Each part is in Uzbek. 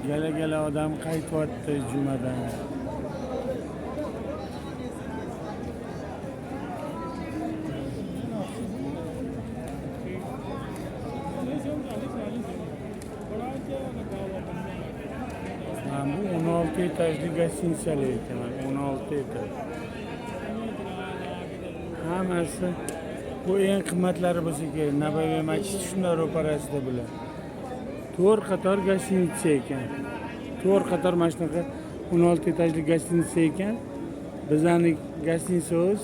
Gala odam qaytyapti jumadan. Bu 16 etajli gostinsiyalar ekan, 16 etaj. Hammasi bu eng qimmatlari bo'lsa kerak. Nabaviy masjid shunday ro'parasida bular. 4 qator gostinsiya ekan. 4 qator mana shunaqa 16 etajli gostinsiya ekan. Bizning gostinsiyaimiz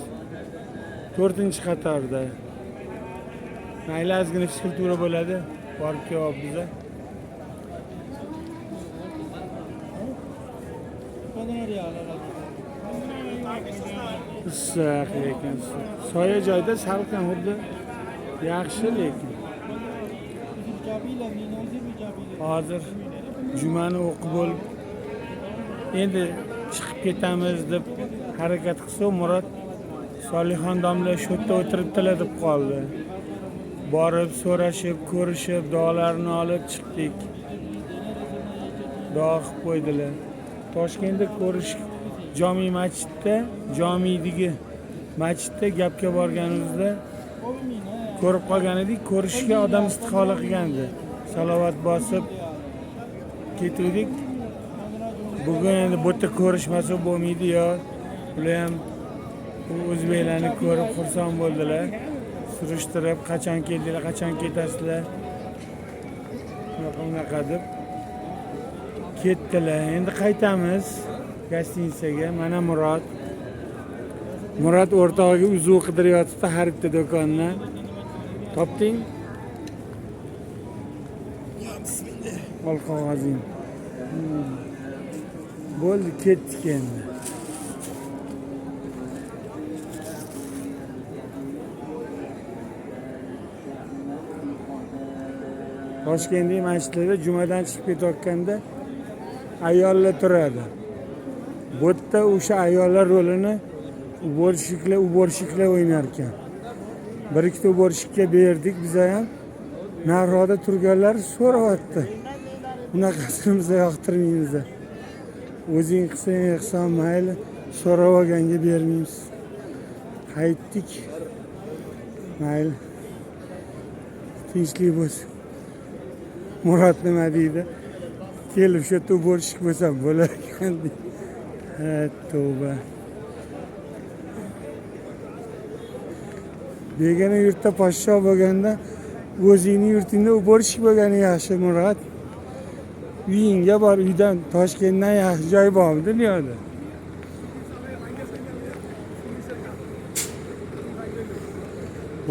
4-qatorda. Mayli ozgina fizikultura bo'ladi. Borib kelib biza. Issiq lekin soya joyda salqin xuddi yaxshi lekin hozir jumani o'qib bo'lib endi chiqib ketamiz deb harakat qilsa Murod Solixon domla shu yerda o'tiribdilar deb qoldi. Borib so'rashib, ko'rishib, duolarni olib chiqdik. Duo qilib qo'ydilar. Toshkentda ko'rish Jami masjidda, Jamidagi masjidda gapga borganimizda ko'rib qolgan edik, ko'rishga odam istihola qilgandi. Salovat bosib ketdik. Bugun endi bu yerda ko'rishmasa bo'lmaydi yo. Ular ham o'zbeklarni ko'rib xursand bo'ldilar. Surishtirib, qachon keldinglar, qachon ketasizlar? Unaqa deb ketdilar. Endi qaytamiz gostinsiyaga. Mana Murod o'rtog'iga uzuv qidiryapti har bitta do'kondan. Topding? Ol qog'ozing. Bo'ldi, ketdik endi. Toshkentdagi masjidlarda jumadan chiqib ketayotganda ayollar turadi. Bu yerda o'sha ayollar rolini uborshiklar o'ynar ekan. Bir ikkita uborshikka berdik biza ham. Nariroqda turganlar so'rayapti. Bunaqasini biza yoqtirmaymiz. O'zing qilsang mayli, so'rab olganga bermaymiz. Qaytdik. Mayli. Tinchlik bo'lsin. Murod nima deydi? Kelib shu yerda uborshik bo'lsam bo'lar ekan. Ha, tavba. Begona yurtda podsho bo'lganda o'zingning yurtingda uborshik bo'lgani yaxshi, Murod. Uyingga bor, uydan Toshkentdan yaxshi joy bormi dunyoda?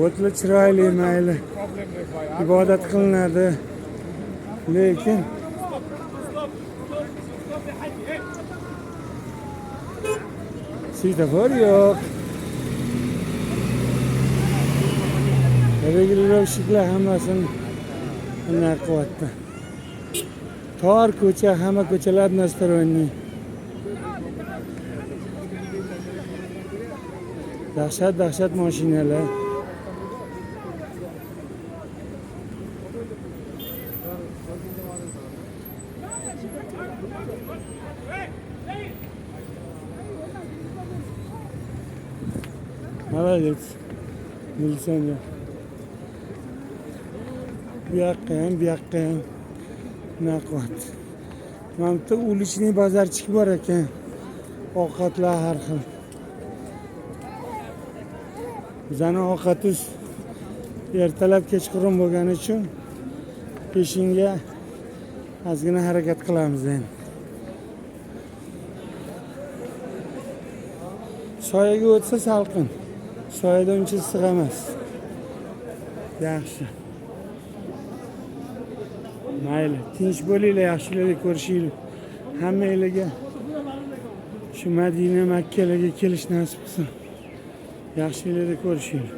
O'tli chiroyli mayli. Ibodat qilinadi. Lekin svetofor yo'q. Regulirovщикlar hammasini bunday qilyapti. Tor ko'cha, hamma ko'chalar односторонний. Dahshat mashinalar. Молодец. Militsioner. Bu yoqqa ham. Naqot. Mana bu ulichniy bozorchik bor ekan. Ovqatlar har xil. Bizning ovqatimiz ertalab kechqurun bo'lgani uchun peshinga ozgina harakat qilamiz endi. Soyaga o'tsa salqin. Soyada uncha issiq emas. Yaxshi. Mayli, tinch bo'linglar, yaxshilarni ko'rishinglar. Hammanglarga shu Madina, Makkalarga kelish nasib qilsin. Yaxshilarni ko'rishinglar.